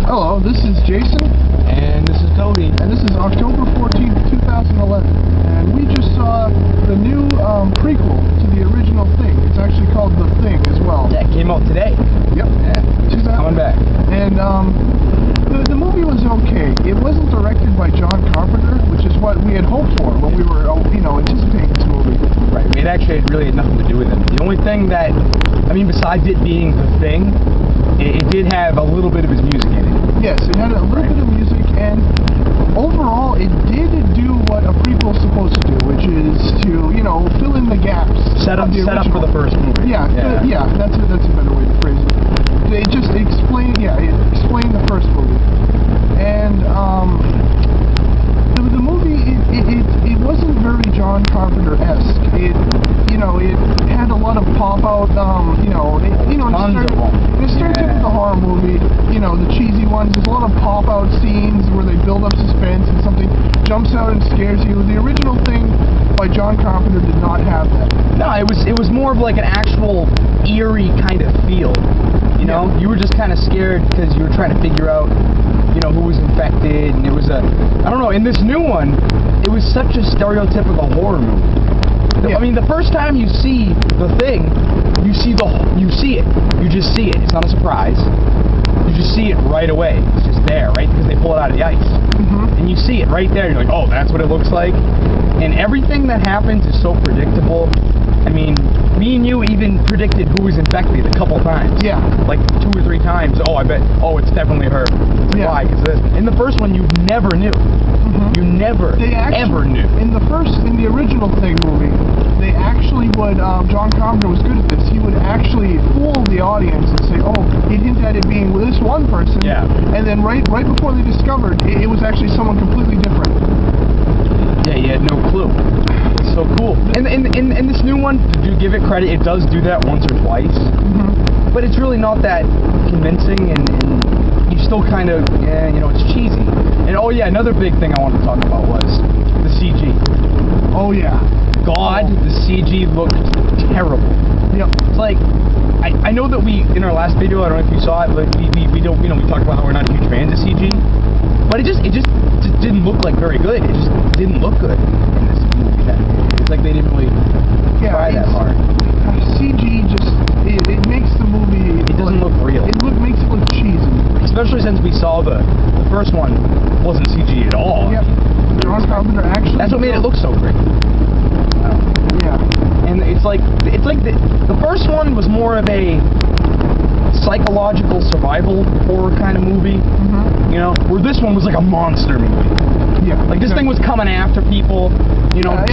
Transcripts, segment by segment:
Hello, this is Jason. And this is Cody. And this is October 14th, 2011. And we just saw the new prequel to the original Thing. It's actually called The Thing as well. Yeah, it came out today. Yep. Yeah, coming back. And the movie was okay. It wasn't directed by John Carpenter, which is what we had hoped for when we were, anticipating this movie. Right. It actually really had nothing to do with it. The only thing that, besides it being The Thing, it did have a little bit of his music in it. Yes, it had a little bit of music, and overall, it did do what a prequel's supposed to do, which is to, fill in the gaps. Set up for the first movie. Yeah, that's a better way to phrase it. It just explained the first movie, and the movie it wasn't very John Carpenter-esque. It had a lot of pop-out, it started with the horror movie, the cheesy ones. There's a lot of pop-out scenes where they build up suspense and something jumps out and scares you. The original Thing by John Carpenter did not have that. No, it was more of like an actual eerie kind of feel. Yeah. You were just kind of scared because you were trying to figure out, who was infected, and it was in this new one, it was such a stereotypical horror movie. Yeah. The first time you see The Thing, you see it. You just see it. It's not a surprise. You just see it right away. It's just there, right? Because they pull it out of the ice. Mm-hmm. And you see it right there. You're like, oh, that's what it looks like. And everything that happens is so predictable. Me and you even predicted who was infected a couple times. Yeah. Like 2 or 3 times. Oh, I bet. Oh, it's definitely her. Yeah. Why? Because in the first one, you never knew. Mm-hmm. You never, ever knew. In the original Thing movie, they actually would, John Carpenter was good at this, he would actually fool the audience and say, oh, he'd hint at it being this one person, yeah. And then right before they discovered, it was actually someone completely different. Yeah, you had no clue. It's so cool. And in this new one, to give it credit, it does do that once or twice, Mm-hmm. but it's really not that convincing, and you still kind of, it's cheesy. And oh yeah, another big thing I wanted to talk about was the CG. Oh yeah. God, the CG looked terrible. Yep. It's like, I know that in our last video, I don't know if you saw it, but we don't, we talked about how we're not huge fans of CG, but it just didn't look like very good. It just didn't look good in this movie. It's like they didn't really try that hard. CG it makes the movie. It doesn't look real. Makes it look cheesy. Especially since we saw the first one wasn't CG at all. Yep. John Carpenter actually. That's what made it look so great. Yeah. And it's like the first one was more of a psychological survival horror kind of movie. Mm-hmm. Where this one was like a monster movie. Yeah. Like this thing was coming after people,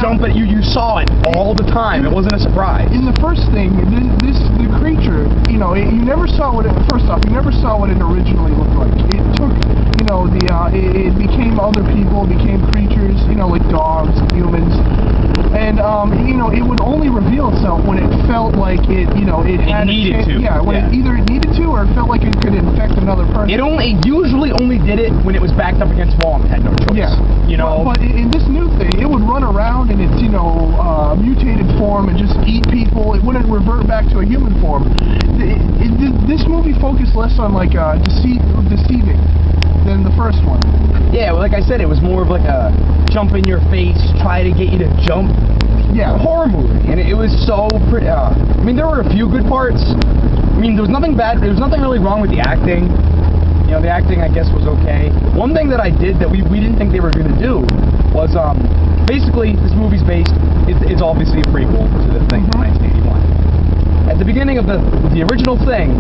jumping. You saw it all the time. It wasn't a surprise. In the first Thing, the creature, you never saw what it. First off, you never saw what it originally looked like. It took, it became other people, became creatures, like dogs, humans, and it would only reveal itself when it felt like it needed to. Yeah, when either it needed to or it felt like it could infect another person. It usually only did it when it was backed up against a wall and had no choice. Yeah. But in this new Thing, it would run around in its, mutated form and just eat people. It wouldn't revert back to a human form. This movie focused less on like deceiving than the first one. Yeah, well, like I said, it was more of like a jump in your face, try to get you to jump. Yeah. Horror movie, and it was so pretty. There were a few good parts. There was nothing bad. There was nothing really wrong with the acting. The acting, I guess, was okay. One thing that I did that we didn't think they were going to do was, basically, this movie's based, it's obviously a prequel to The Thing from 1981. At the beginning of the original Thing,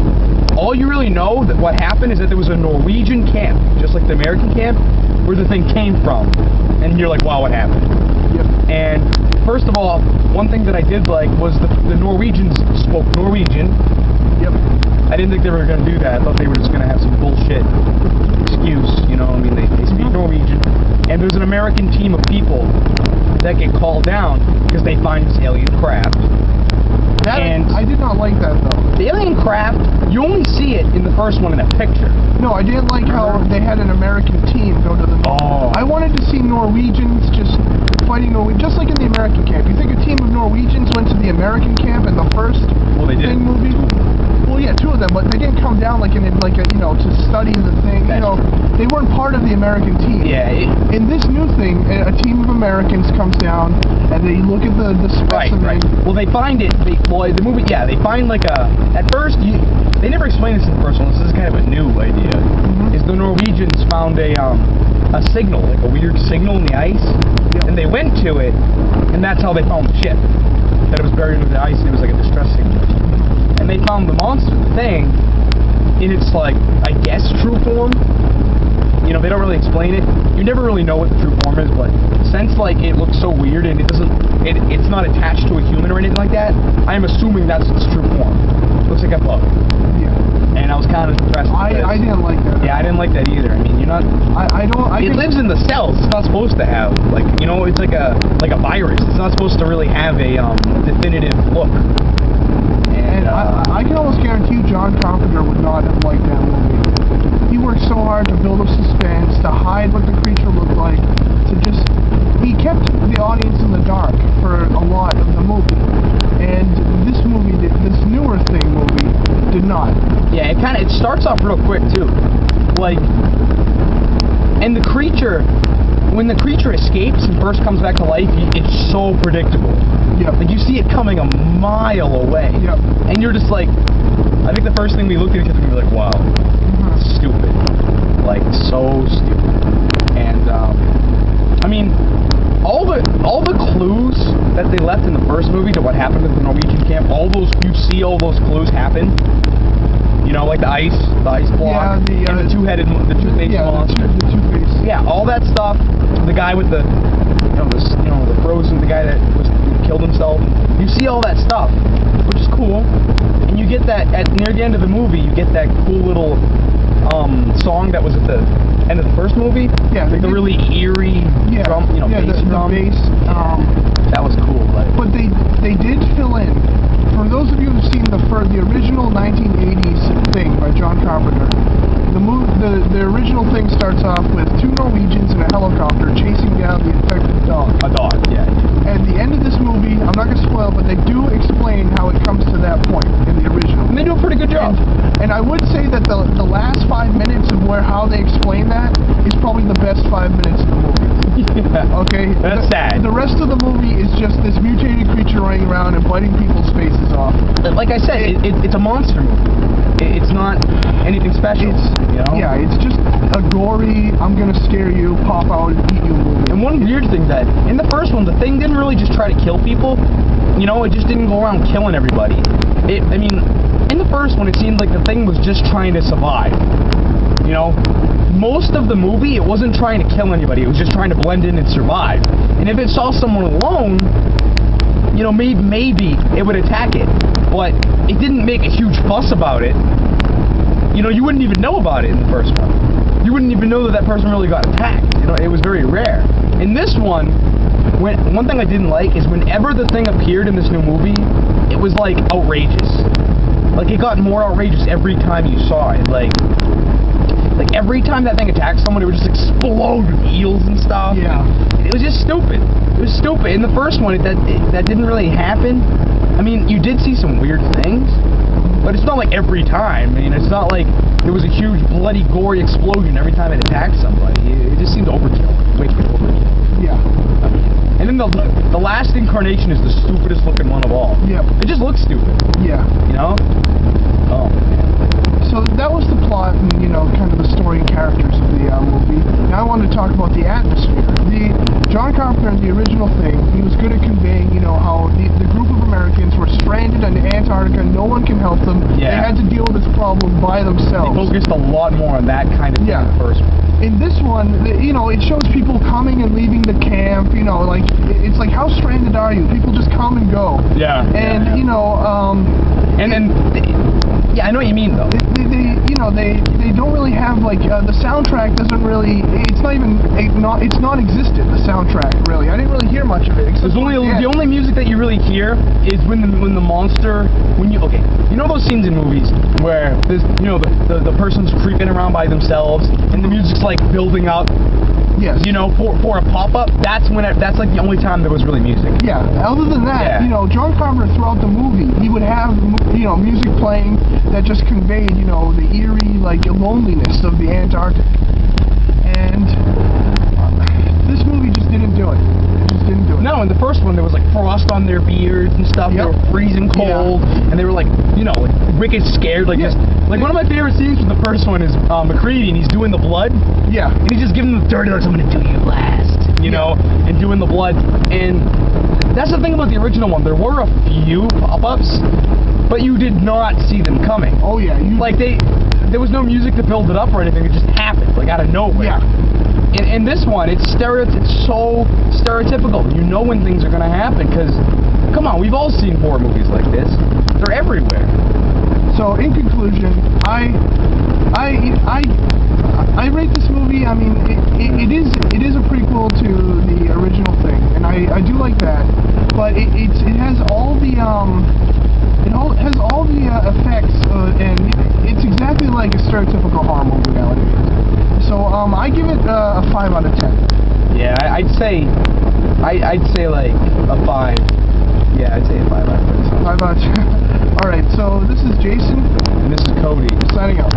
all you really know that what happened is that there was a Norwegian camp, just like the American camp, where the Thing came from. And you're like, wow, what happened? Yep. And first of all, one thing that I did like was the Norwegians spoke Norwegian. Yep. I didn't think they were going to do that. I thought they were just going to have some bullshit excuse, they speak Norwegian. And there's an American team of people that get called down because they find this alien craft. I did not like that, though. The alien craft, you only see it in the first one in a picture. No, I didn't like how they had an American team go to the moon. Oh. I wanted to see Norwegians just fighting Norwegians, just like in the American camp. You think a team of Norwegians went to the American camp in the first Well, they did. Thing movie? Well, yeah, two of them, but they didn't come down like to study the thing. They weren't part of the American team. Yeah. In this new thing, a team of Americans comes down and they look at the specimen. Right. Well, they find it. They find like at first, they never explained this in the first one. This is kind of a new idea. Mm-hmm. Is the Norwegians found a signal, like a weird signal in the ice, and they went to it, and that's how they found the ship. That it was buried under the ice, and it was like a distress signal. And they found the monster, the thing, in its, like, I guess, true form. They don't really explain it. You never really know what the true form is, but since, like, it looks so weird and it's not attached to a human or anything like that, I'm assuming that's its true form. Looks like a bug. Yeah. And I was kind of impressed with this. I didn't like that. Yeah, I didn't like that either. I mean, you're not... It lives in the cells. It's not supposed to have, like, it's like a virus. It's not supposed to really have a definitive look. And I can almost guarantee you John Carpenter would not have liked that movie. He worked so hard to build up suspense, to hide what the creature looked like, he kept the audience in the dark for a lot of the movie. And this newer thing movie did not. Yeah, it starts off real quick too. Like, and the creature, when the creature escapes and first comes back to life, it's so predictable. Yep. Like, you see it coming a mile away. Yep. And you're just like, I think the first thing we looked at each other and we were like, wow, stupid. Like, so stupid. And, I mean, all the clues that they left in the first movie to what happened at the Norwegian camp, you see all those clues happen. Like the ice block, and the two-faced monster. The two-faced. Yeah, all that stuff. The guy with the frozen, the guy that killed himself. You see all that stuff, which is cool. And you get that near the end of the movie. You get that cool little song that was at the end of the first movie. Yeah, like the really eerie drum, bass drum. The bass. That was cool. But they did fill in. For those of you who've seen the original 1980s thing by John Carpenter, the original thing starts off with two Norwegians in a helicopter chasing down the infected dog. A dog, yeah. At the end of this movie, I'm not going to spoil, but they do explain how it comes to that point in the original. And they do a pretty good job. And I would say that the last 5 minutes of how they explain that is probably the best 5 minutes of the movie. Yeah. Okay? That's sad. The rest of the movie is just this mutated creature running around and biting people's faces off. Like I said, it's a monster movie. It's not anything special. Yeah, it's just a gory, I'm gonna scare you, pop out and eat you movie. And one weird thing that, in the first one, the thing didn't really just try to kill people. It just didn't go around killing everybody. In the first one, it seemed like the thing was just trying to survive. Most of the movie, it wasn't trying to kill anybody. It was just trying to blend in and survive. And if it saw someone alone, maybe it would attack it. But it didn't make a huge fuss about it. You wouldn't even know about it in the first one. You wouldn't even know that person really got attacked. It was very rare. In this one, one thing I didn't like is whenever the thing appeared in this new movie, it was like outrageous. Like, it got more outrageous every time you saw it. Like every time that thing attacked someone, it would just explode with eels and stuff. Yeah. It was just stupid. It was stupid. In the first one, that didn't really happen. I mean, you did see some weird things, but it's not like every time. It's not like there was a huge, bloody, gory explosion every time it attacked somebody. It just seemed overkill. Way too overkill. Yeah. And then the last incarnation is the stupidest looking one of all. Yep. It just looks stupid. Yeah. Oh, man. So that was the plot and, kind of the story and characters of the movie. Now I want to talk about the atmosphere. John Carpenter, the original thing, he was good at conveying, how the group of Americans were stranded in Antarctica, no one can help them. Yeah. They had to deal with this problem by themselves. They focused a lot more on that kind of thing in the first one. In this one, it shows people coming and leaving the camp, it's like, how stranded are you? People just come and go. Yeah. And, yeah, I know what you mean, though. They don't really have, the soundtrack doesn't really, it's non-existent, the soundtrack, really. I didn't really hear much of it. The only music that you really hear is when the monster, those scenes in movies where there's, the person's creeping around by themselves and the music's like building up, Yes. You know, for a pop-up, that's like the only time there was really music. Yeah. Other than that, Yeah. you know, John Carpenter throughout the movie, he would have, you know, music playing that just conveyed, you know, the eerie, like, loneliness of the Antarctic. And this movie just didn't do it. It just didn't do it. No, in the first one there was like frost on their beards and stuff. They Yep. were freezing cold, and they were like, you know, like wicked scared. Like Yeah. just like one of my favorite scenes from the first one is McCready, and he's doing the blood, Yeah. and he's just giving them the dirty looks. I'm gonna do you last, you know, and doing the blood. And that's the thing about the original one. There were a few pop-ups, but you did not see them coming. Oh, yeah. Like there was no music to build it up or anything. It just happened, like out of nowhere. Yeah. In this one, it's so stereotypical. You know when things are gonna happen, because, come on, we've all seen horror movies like this. They're everywhere. So, in conclusion, I rate this movie. I mean, it is a prequel to the original thing, and I do like that. But it has all the has all the effects, and it's exactly like a stereotypical horror movie nowadays. So I give it a 5 out of 10. Yeah, I'd say like a 5. Yeah, I'd say a 5 out of 10. 5 out of 10. All right. So this is Jason And this is Cody. signing out.